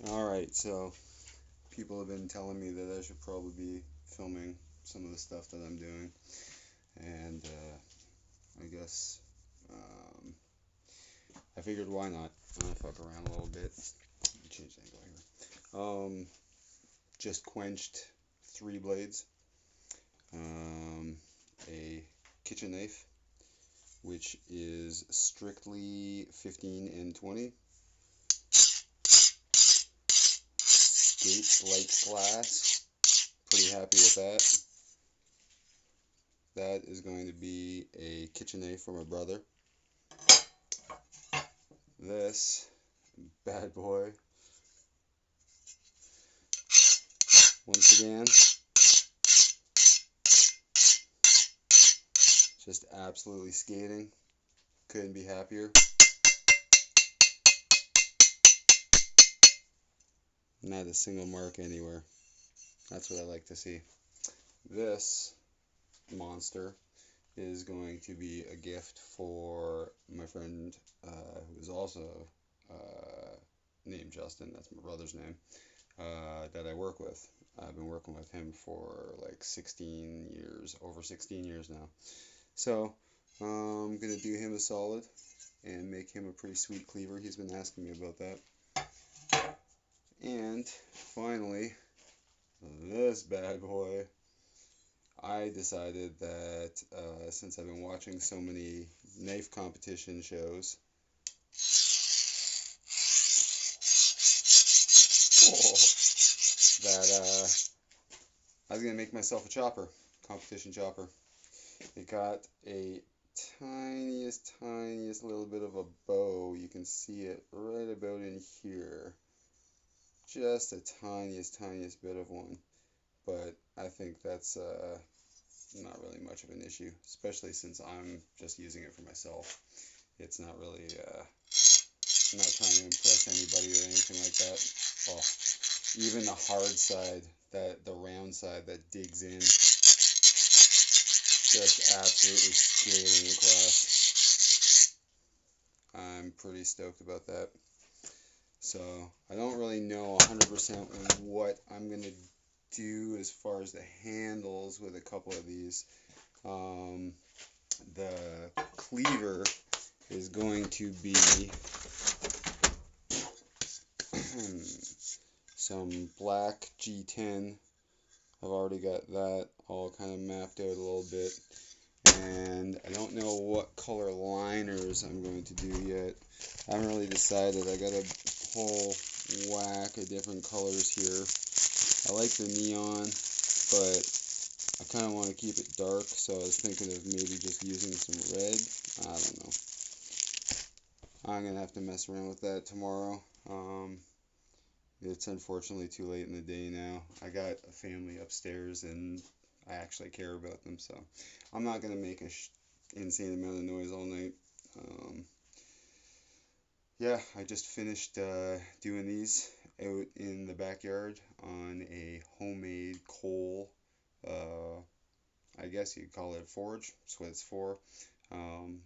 Alright, so people have been telling me that I should probably be filming some of the stuff that I'm doing, and I guess I figured why not? I'm gonna fuck around a little bit. Let me change the angle here. Just quenched 3 blades, a kitchen knife, which is strictly 15 and 20. Skate like glass. Pretty happy with that. That is going to be a kitchen knife for my brother. This bad boy, once again, just absolutely skating. Couldn't be happier. Not a single mark anywhere. That's what I like to see. This monster is going to be a gift for my friend who is also named Justin. That's my brother's name. That I work with. I've been working with him for like 16 years, over 16 years now. So I'm gonna do him a solid and make him a pretty sweet cleaver. He's been asking me about that. And finally, this bad boy. I decided that since I've been watching so many knife competition shows, that I was gonna make myself a chopper, competition chopper. It got a tiniest little bit of a bow. You can see it right about in here. Just a tiniest bit of one. But I think that's not really much of an issue, especially since I'm just using it for myself. It's not really, I'm not trying to impress anybody or anything like that. Oh, even the hard side, the round side that digs in, just absolutely skating across. I'm pretty stoked about that. So I don't really know 100% what I'm going to do as far as the handles with a couple of these. The cleaver is going to be some black G10. I've already got that all kind of mapped out a little bit. And I don't know what color liners I'm going to do yet. I haven't really decided. I got a whole whack of different colors here. I like the neon, but I kind of want to keep it dark, so I was thinking of maybe just using some red. I don't know. I'm going to have to mess around with that tomorrow. It's unfortunately too late in the day now. I got a family upstairs and I actually care about them, so I'm not going to make an insane amount of noise all night. Yeah, I just finished doing these out in the backyard on a homemade coal, I guess you'd call it a forge. That's what it's for. Um,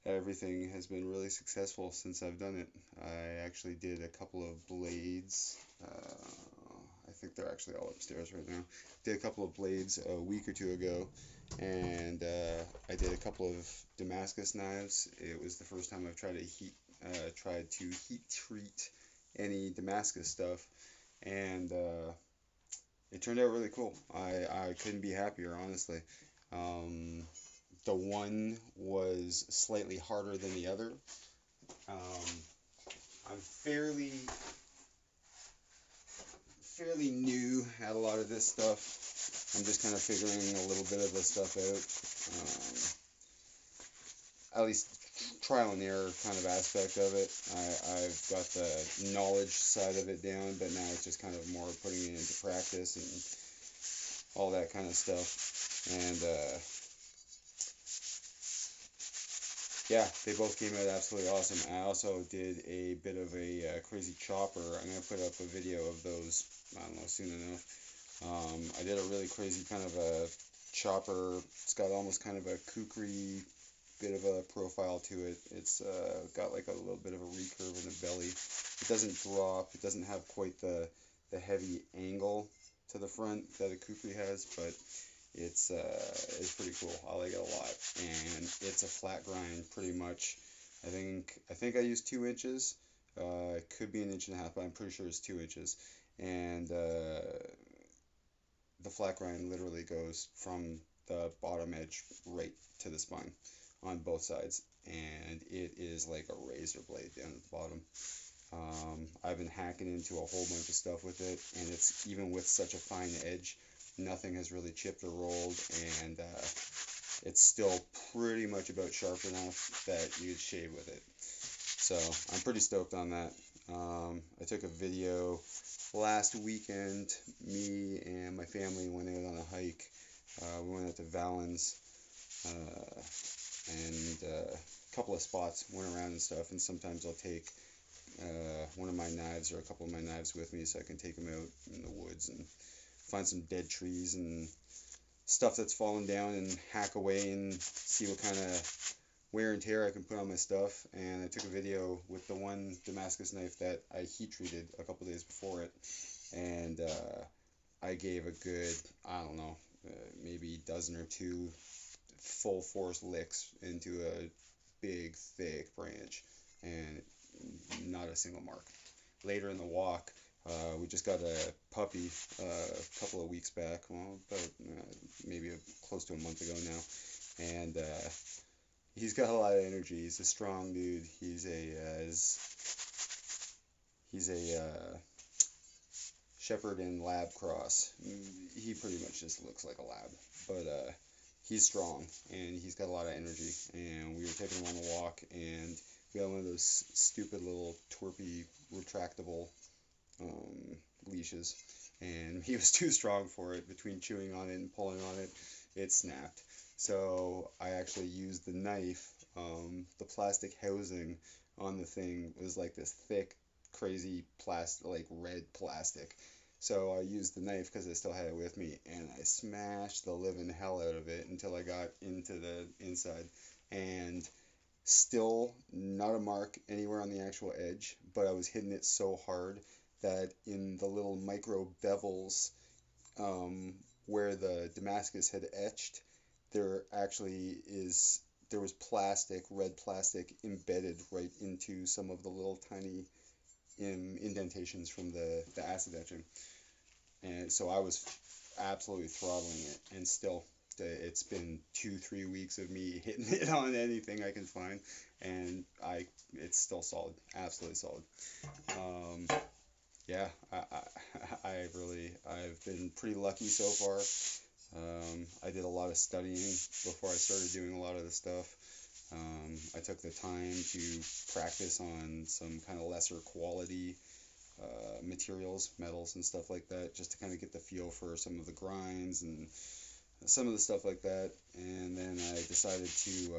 Everything has been really successful since I've done it. I actually did a couple of blades. I think they're actually all upstairs right now. Did a couple of blades a week or two ago, and I did a couple of Damascus knives. It was the first time I've tried to heat treat any Damascus stuff, and it turned out really cool. I couldn't be happier, honestly. Um, the one was slightly harder than the other. Um, I'm fairly new at a lot of this stuff. I'm just kind of figuring a little bit of this stuff out. At least trial and error kind of aspect of it. I've got the knowledge side of it down, but now it's just kind of more putting it into practice and all that kind of stuff. And yeah, they both came out absolutely awesome. I also did a bit of a crazy chopper. I'm going to put up a video of those, I don't know, soon enough. I did a really crazy kind of a chopper. It's got almost kind of a kukri bit of a profile to it. It's got like a little bit of a recurve in the belly. it doesn't drop. It doesn't have quite the heavy angle to the front that a kukri has, but it's pretty cool. I like it a lot, and it's a flat grind pretty much. I think I used 2 inches. It could be an inch and a half, but I'm pretty sure it's 2 inches. And the flat grind literally goes from the bottom edge right to the spine on both sides, and it is like a razor blade down at the bottom. I've been hacking into a whole bunch of stuff with it, and it's even with such a fine edge, nothing has really chipped or rolled, and it's still pretty much about sharp enough that you could shave with it. So I'm pretty stoked on that. I took a video last weekend. Me and my family went out on a hike. We went out to Valens, and a couple of spots, went around and stuff, and sometimes I'll take one of my knives or a couple of my knives with me so I can take them out in the woods and find some dead trees and stuff that's fallen down and hack away and see what kind of wear and tear I can put on my stuff. And I took a video with the one Damascus knife that I heat treated a couple days before it, and I gave a good, I don't know, maybe dozen or two full force licks into a big thick branch, and not a single mark. Later in the walk, we just got a puppy a couple of weeks back, well, about maybe close to a month ago now, and he's got a lot of energy. He's a strong dude. He's a shepherd and lab cross. He pretty much just looks like a lab, but he's strong and he's got a lot of energy. And we were taking him on a walk, and we had one of those stupid little twerpy retractable leashes, and he was too strong for it. Between chewing on it and pulling on it, it snapped. So I actually used the knife. The plastic housing on the thing was like this thick, crazy plastic, like red plastic. So I used the knife because I still had it with me, and I smashed the living hell out of it until I got into the inside, and still not a mark anywhere on the actual edge, but I was hitting it so hard that in the little micro bevels, where the Damascus had etched, there actually there was plastic, red plastic, embedded right into some of the little tiny indentations from the acid etching. And so I was absolutely throttling it, and still, it's been 2-3 weeks of me hitting it on anything I can find, and it's still solid, absolutely solid. Yeah, I've been pretty lucky so far. I did a lot of studying before I started doing a lot of the stuff. I took the time to practice on some kind of lesser quality materials, metals and stuff like that, just to kind of get the feel for some of the grinds and some of the stuff like that. And then I decided to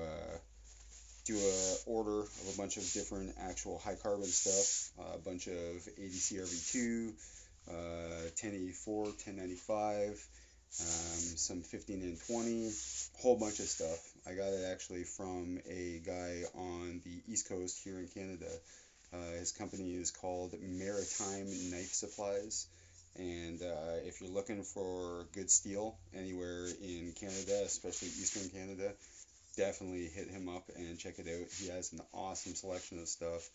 do a order of a bunch of different actual high carbon stuff, a bunch of 80 CRV2, 1084, 1095, some 15 and 20, whole bunch of stuff. I got it actually from a guy on the East Coast here in Canada. His company is called Maritime Knife Supplies, and if you're looking for good steel anywhere in Canada, especially Eastern Canada, definitely hit him up and check it out. He has an awesome selection of stuff,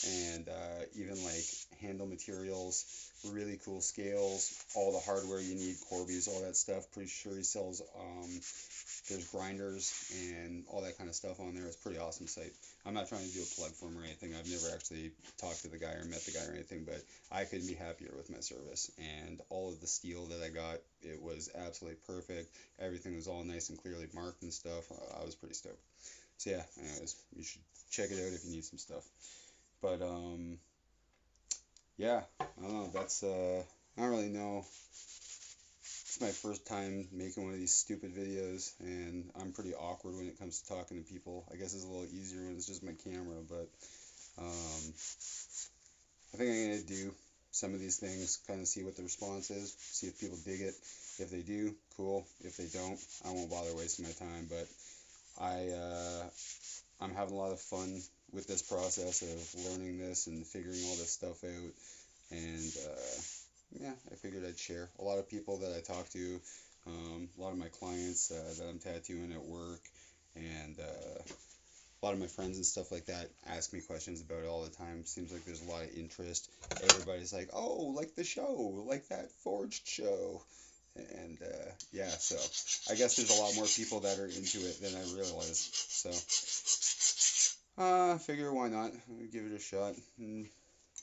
and even like handle materials, really cool scales, all the hardware you need, Corbies, all that stuff. Pretty sure he sells, there's grinders and all that kind of stuff on there. It's a pretty awesome site. I'm not trying to do a plug for him or anything. I've never actually talked to the guy or met the guy or anything, but I couldn't be happier with my service. And all of the steel that I got, it was absolutely perfect. Everything was all nice and clearly marked and stuff. I was pretty stoked. So yeah, anyways, you should check it out if you need some stuff. But yeah, I don't know. I don't really know. It's my first time making one of these stupid videos, and I'm pretty awkward when it comes to talking to people. I guess it's a little easier when it's just my camera, but I think I'm going to do some of these things, kind of see what the response is, see if people dig it. If they do, cool. If they don't, I won't bother wasting my time, but I'm having a lot of fun with this process of learning this and figuring all this stuff out. And yeah, I figured I'd share. A lot of people that I talk to, a lot of my clients that I'm tattooing at work, and a lot of my friends and stuff like that ask me questions about it all the time. Seems like there's a lot of interest. Everybody's like, "Oh, like the show, like that forged show," and yeah. So I guess there's a lot more people that are into it than I realize. So figure why not? Give it a shot. And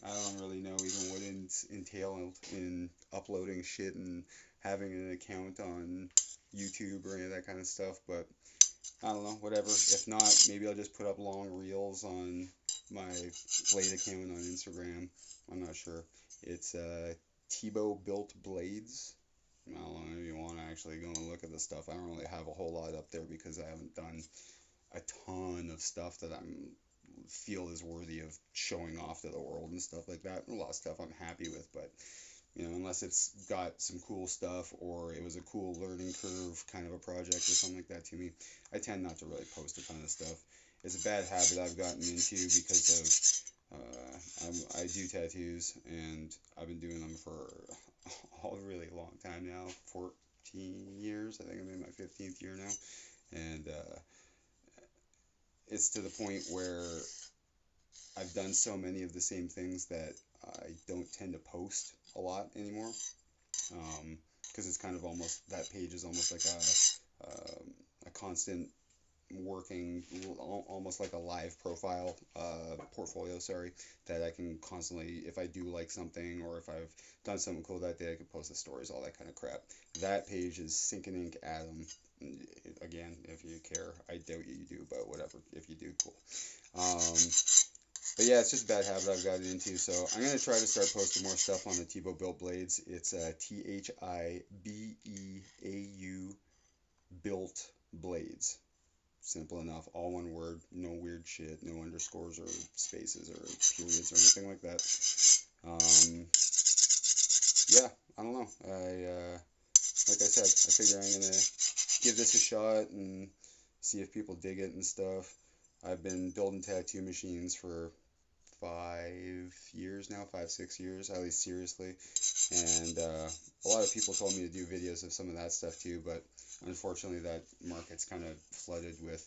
I don't really know even what it's entailed in uploading shit and having an account on YouTube or any of that kind of stuff, but I don't know, whatever. If not, maybe I'll just put up long reels on my blade account on Instagram. I'm not sure. It's Tebow Built Blades. I don't know if you want to actually go and look at the stuff. I don't really have a whole lot up there because I haven't done a ton of stuff that I'm feel is worthy of showing off to the world and stuff like that. A lot of stuff I'm happy with, but you know, unless it's got some cool stuff or it was a cool learning curve kind of a project or something like that to me, I tend not to really post a ton of stuff. It's a bad habit I've gotten into because of I do tattoos and I've been doing them for a really long time now, 14 years. I think I'm in my 15th year now, and it's to the point where I've done so many of the same things that I don't tend to post a lot anymore. Because it's kind of almost, that page is almost like a constant working, almost like a live profile, portfolio, sorry, that I can constantly, if I do like something or if I've done something cool that day, I can post the stories, all that kind of crap. That page is Sinking Ink Adam. Again, if you care, I doubt you do, but whatever. If you do, cool. Um, but yeah, it's just a bad habit I've gotten into. So I'm gonna try to start posting more stuff on the Tebow Built Blades. It's Thibeau Built Blades. Simple enough, all one word, no weird shit, no underscores or spaces or periods or anything like that. Um, yeah, I don't know. Like I said, I figure I'm gonna give this a shot and see if people dig it and stuff. I've been building tattoo machines for 5 years now, 5, 6 years, at least seriously. And a lot of people told me to do videos of some of that stuff too, but unfortunately that market's kind of flooded with,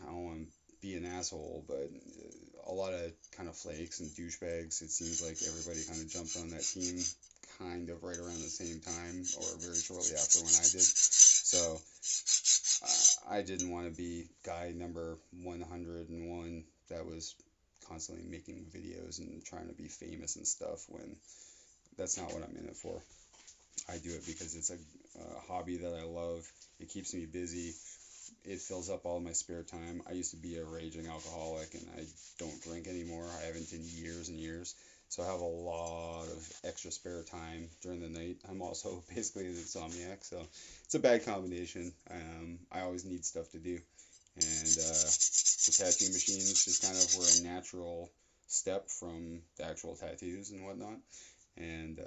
I don't want to be an asshole, but a lot of kind of flakes and douchebags. It seems like everybody kind of jumped on that team kind of right around the same time or very shortly after when I did. So I didn't want to be guy number 101 that was constantly making videos and trying to be famous and stuff when that's not what I'm in it for. I do it because it's a hobby that I love. It keeps me busy. It fills up all my spare time. I used to be a raging alcoholic and I don't drink anymore. I haven't in years and years. So I have a lot of extra spare time during the night. I'm also basically an insomniac, so it's a bad combination. I always need stuff to do. And the tattoo machines just kind of were a natural step from the actual tattoos and whatnot. And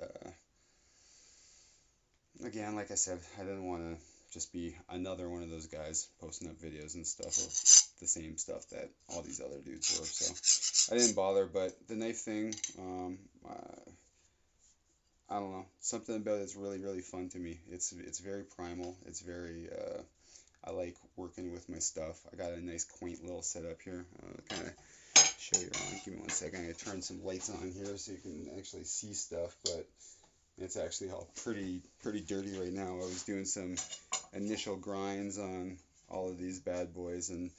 again, like I said, I didn't want to just be another one of those guys posting up videos and stuff of the same stuff that all these other dudes were. So I didn't bother. But the knife thing, I don't know. Something about it's really, really fun to me. It's very primal. It's very I like working with my stuff. I got a nice quaint little setup here. Kind of show you around. Give me 1 second. I'm gonna turn some lights on here so you can actually see stuff. But it's actually all pretty dirty right now. I was doing some initial grinds on all of these bad boys, and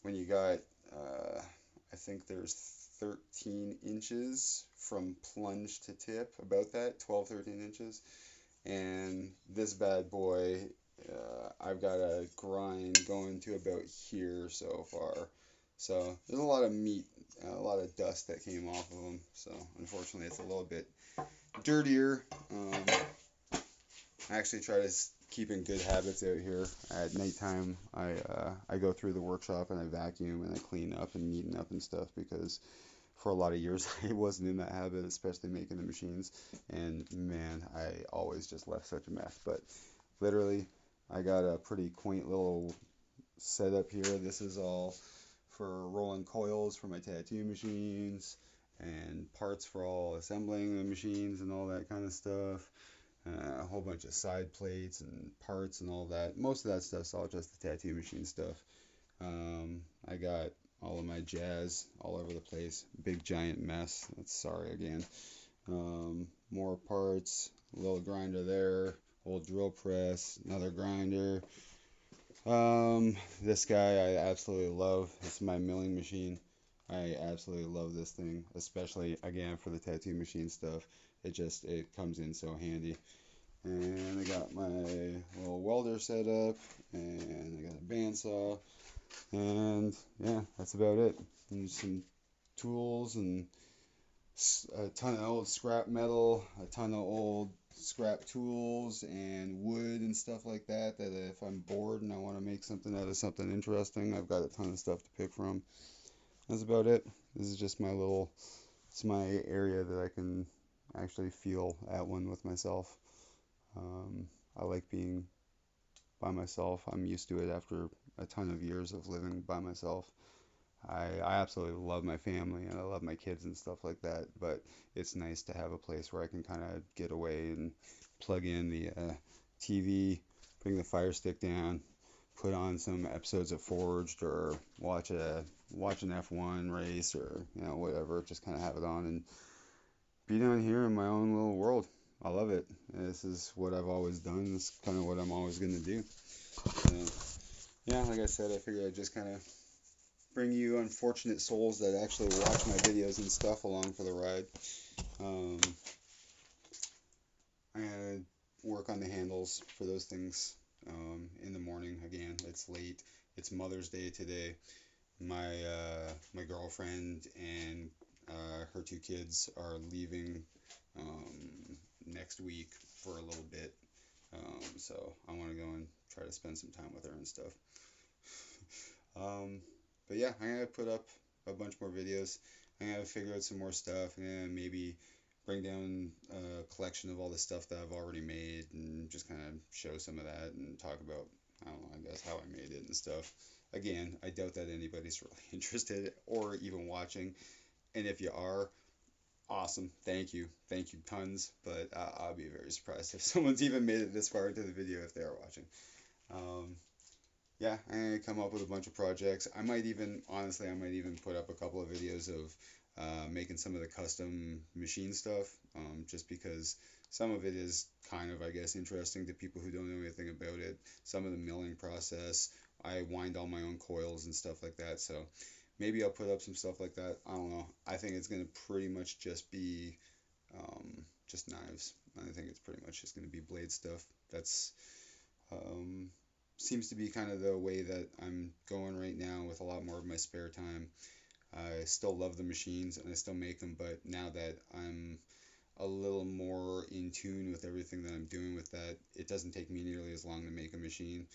when you got I think there's 13 inches from plunge to tip, about that, 12, 13 inches, and this bad boy, I've got a grind going to about here so far. So there's a lot of meat, a lot of dust that came off of them. So unfortunately, it's a little bit dirtier. I actually try to keep in good habits out here. At nighttime, I go through the workshop and I vacuum and I clean up and neaten up and stuff because for a lot of years I wasn't in that habit, especially making the machines. And man, I always just left such a mess. But literally, I got a pretty quaint little setup here. This is all for rolling coils for my tattoo machines and parts for all assembling the machines and all that kind of stuff. A whole bunch of side plates and parts and all that. Most of that stuff's all just the tattoo machine stuff. I got all of my jazz all over the place. Big giant mess. That's sorry again. More parts, a little grinder there, old drill press, another grinder. This guy I absolutely love. It's my milling machine. I absolutely love this thing, especially again for the tattoo machine stuff. It comes in so handy. And I got my little welder set up, and I got a bandsaw, and yeah, that's about it. And some tools and a ton of old scrap metal, a ton of old scrap tools and wood and stuff like that. That if I'm bored and I want to make something out of something interesting, I've got a ton of stuff to pick from. That's about it. This is just it's my area that I can actually feel at one with myself. I like being by myself. I'm used to it after a ton of years of living by myself. I absolutely love my family and I love my kids and stuff like that, but it's nice to have a place where I can kind of get away and plug in the TV, bring the Fire Stick down, put on some episodes of Forged or watch an F1 race or whatever, just kind of have it on and be down here in my own little world. I love it. This is what I've always done. This is kind of what I'm always going to do. So, yeah, like I said, I figured I'd just kind of bring you unfortunate souls that actually watch my videos and stuff along for the ride. I'm gonna work on the handles for those things in the morning. Again, it's late. It's Mother's Day today. My girlfriend and her two kids are leaving next week for a little bit. So I want to go and try to spend some time with her and stuff. But yeah, I'm gonna put up a bunch more videos. I'm gonna figure out some more stuff and maybe bring down a collection of all the stuff that I've already made and just kind of show some of that and talk about, I don't know, I guess how I made it and stuff. Again, I doubt that anybody's really interested or even watching. And if you are, awesome. Thank you tons. But I'll be very surprised if someone's even made it this far into the video if they are watching. Um, yeah, I'm gonna come up with a bunch of projects. Honestly, I might even put up a couple of videos of making some of the custom machine stuff, just because some of it is kind of, I guess, interesting to people who don't know anything about it. Some of the milling process, I wind all my own coils and stuff like that, so maybe I'll put up some stuff like that. I don't know. I think it's gonna pretty much just be just knives. I think it's pretty much just gonna be blade stuff. That's um, seems to be kind of the way that I'm going right now with a lot more of my spare time. I still love the machines and I still make them, but now that I'm a little more in tune with everything that I'm doing with that, it doesn't take me nearly as long to make a machine.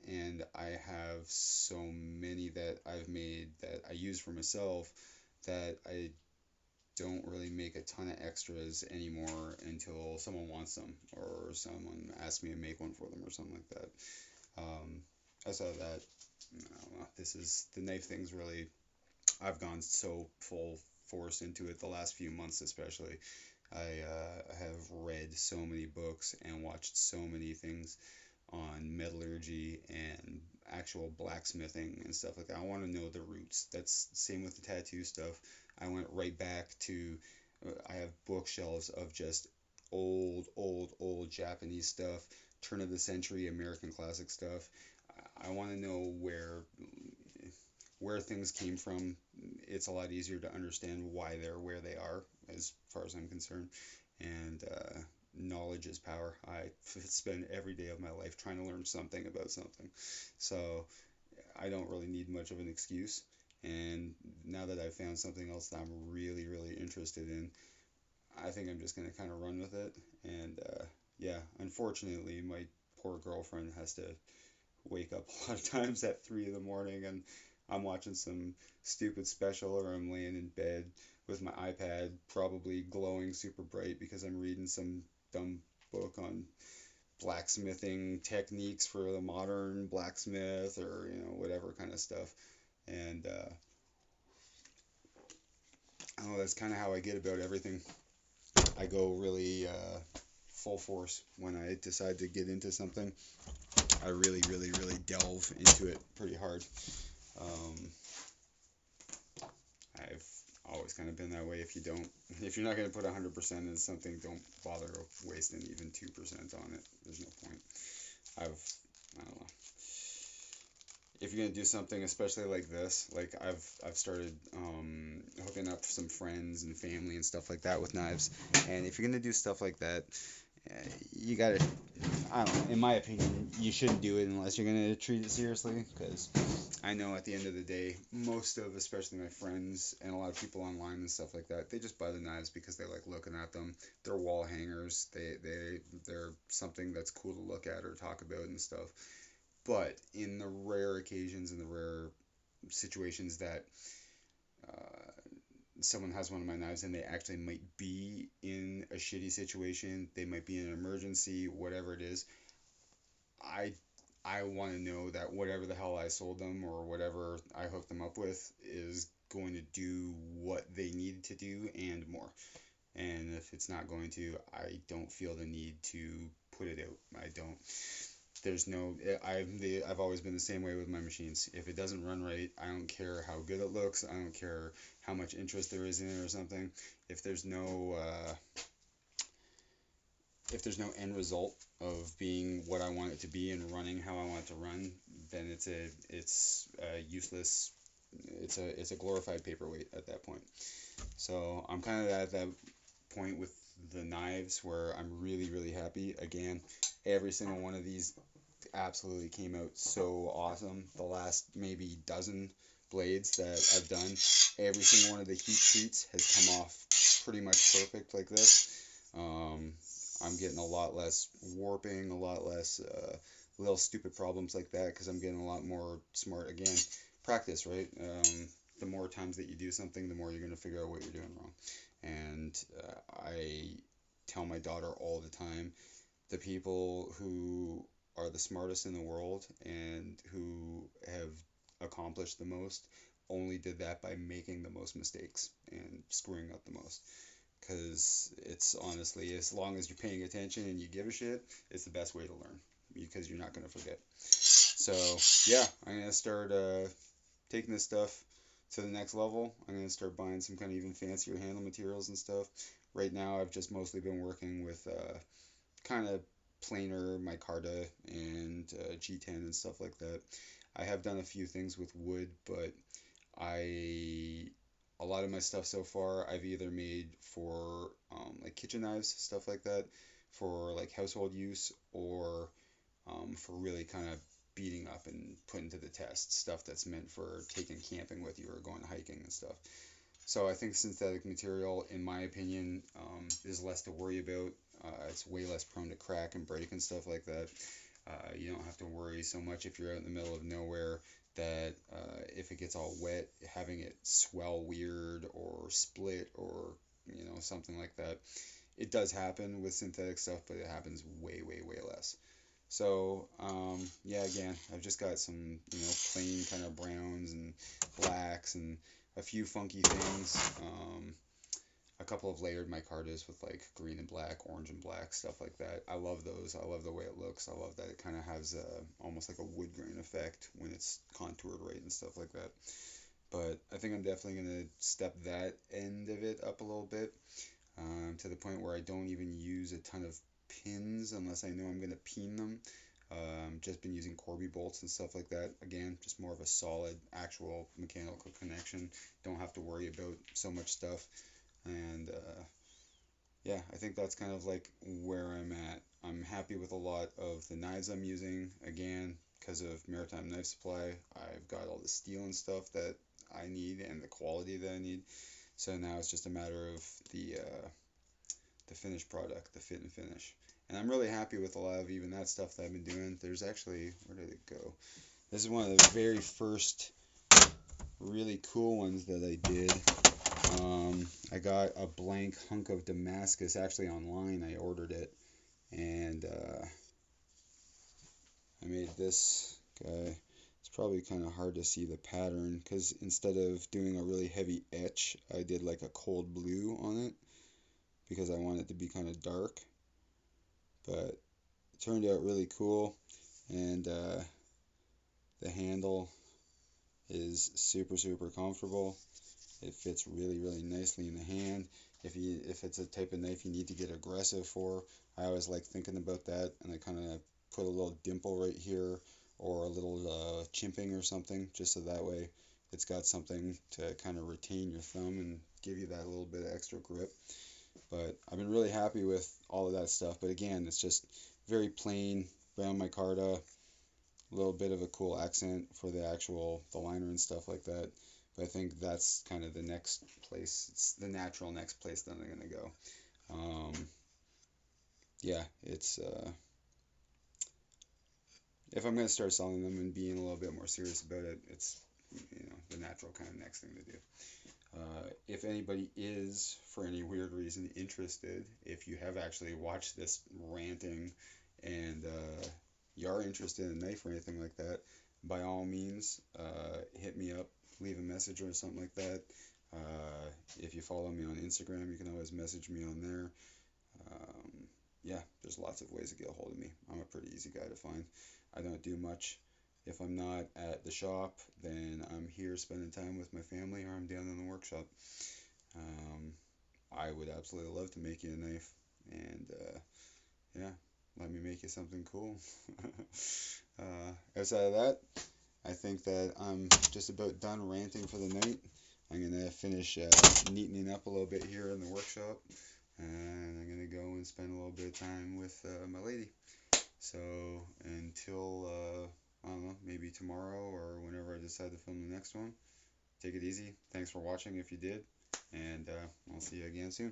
And I have so many that I've made that I use for myself that I don't really make a ton of extras anymore until someone wants them or someone asks me to make one for them or something like that. I saw that. This is the knife thing's really. I've gone so full force into it the last few months, especially. I have read so many books and watched so many things on metallurgy and actual blacksmithing and stuff like that. I want to know the roots. That's the same with the tattoo stuff. I went right back to, I have bookshelves of just old Japanese stuff, turn of the century American classic stuff. I want to know where things came from. It's a lot easier to understand why they're where they are, as far as I'm concerned. And knowledge is power. I spend every day of my life trying to learn something about something. So I don't really need much of an excuse. And now that I've found something else that I'm really, really interested in, I think I'm just going to kind of run with it. And yeah, unfortunately, my poor girlfriend has to wake up a lot of times at 3 in the morning and I'm watching some stupid special or I'm laying in bed with my iPad probably glowing super bright because I'm reading some dumb book on blacksmithing techniques for the modern blacksmith, or whatever kind of stuff. And I don't know, that's kind of how I get about everything. I go really full force when I decide to get into something. I really, really, really delve into it pretty hard. Um, I've always kind of been that way. If you're not going to put 100% in something, don't bother wasting even 2% on it. There's no point. I don't know. If you're gonna do something, especially like this, like I've started hooking up some friends and family and stuff like that with knives. And if you're gonna do stuff like that, you gotta, I don't know, in my opinion, you shouldn't do it unless you're gonna treat it seriously. Because I know at the end of the day, most of, especially my friends and a lot of people online and stuff like that, they just buy the knives because they like looking at them. They're wall hangers. They're something that's cool to look at or talk about and stuff. But in the rare occasions, in the rare situations that uh, someone has one of my knives and they actually might be in a shitty situation, they might be in an emergency, whatever it is, I I want to know that whatever the hell I sold them or whatever I hooked them up with is going to do what they need to do and more. And if it's not going to, I don't feel the need to put it out. I don't. There's no. I've always been the same way with my machines. If it doesn't run right, I don't care how good it looks. I don't care how much interest there is in it or something. If there's no end result of being what I want it to be and running how I want it to run, then it's a useless. It's a glorified paperweight at that point. So I'm kind of at that point with the knives where I'm really, really happy. Again, every single one of these absolutely came out so awesome. The last maybe dozen blades that I've done, every single one of the heat treats has come off pretty much perfect like this. I'm getting a lot less warping, a lot less little stupid problems like that because I'm getting a lot more smart. Again, practice, right? The more times that you do something, the more you're going to figure out what you're doing wrong. And I tell my daughter all the time, the people who are the smartest in the world and who have accomplished the most only did that by making the most mistakes and screwing up the most. Because it's honestly, as long as you're paying attention and you give a shit, it's the best way to learn because you're not going to forget. So, yeah, I'm going to start taking this stuff to the next level. I'm going to start buying some kind of even fancier handle materials and stuff. Right now, I've just mostly been working with kind of plainer micarta and G10 and stuff like that. I have done a few things with wood, but a lot of my stuff so far I've either made for like kitchen knives, stuff like that, for like household use, or for really kind of beating up and putting to the test stuff that's meant for taking camping with you or going hiking and stuff. So I think synthetic material, in my opinion, is less to worry about. It's way less prone to crack and break and stuff like that. You don't have to worry so much if you're out in the middle of nowhere that if it gets all wet, having it swell weird or split or something like that. It does happen with synthetic stuff, but it happens way, way, way less. So yeah, again, I've just got some plain kind of browns and blacks and a few funky things. A couple of layered micartas with like green and black, orange and black, stuff like that. I love those. I love the way it looks. I love that it kind of has almost like a wood grain effect when it's contoured right and stuff like that. But I think I'm definitely going to step that end of it up a little bit to the point where I don't even use a ton of pins unless I know I'm going to peen them. Just been using Corby bolts and stuff like that. Again, just more of a solid, actual mechanical connection. Don't have to worry about so much stuff. And yeah, I think that's kind of like where I'm at. I'm happy with a lot of the knives I'm using. Again, because of Maritime Knife Supply, I've got all the steel and stuff that I need and the quality that I need. So now it's just a matter of the finished product, the fit and finish. And I'm really happy with a lot of even that stuff that I've been doing. There's actually, where did it go? This is one of the very first really cool ones that I did. I got a blank hunk of Damascus actually online. I ordered it, and I made this guy. It's probably kind of hard to see the pattern because instead of doing a really heavy etch, I did like a cold blue on it because I want it to be kind of dark. But it turned out really cool, and the handle is super comfortable. It fits really nicely in the hand. If it's a type of knife you need to get aggressive for, I always like thinking about that, and I kind of put a little dimple right here or a little chimping or something, just so that way it's got something to kind of retain your thumb and give you that little bit of extra grip. But I've been really happy with all of that stuff. But again, it's just very plain brown micarta, a little bit of a cool accent for the liner and stuff like that. But I think that's kind of the next place. It's the natural next place that I'm gonna go. Um, yeah, it's if I'm gonna start selling them and being a little bit more serious about it, it's the natural kind of next thing to do. If anybody is, for any weird reason, interested, if you have actually watched this ranting and you are interested in a knife or anything like that, by all means, hit me up, leave a message or something like that. If you follow me on Instagram, you can always message me on there. Yeah, there's lots of ways to get a hold of me. I'm a pretty easy guy to find. I don't do much. If I'm not at the shop, then I'm here spending time with my family, or I'm down in the workshop. Um, I would absolutely love to make you a knife, and yeah, let me make you something cool. Outside of that, I think that I'm just about done ranting for the night. I'm gonna finish neatening up a little bit here in the workshop, and I'm gonna go and spend a little bit of time with my lady. So until I don't know, maybe tomorrow or whenever I decide to film the next one, take it easy. Thanks for watching if you did, and I'll see you again soon.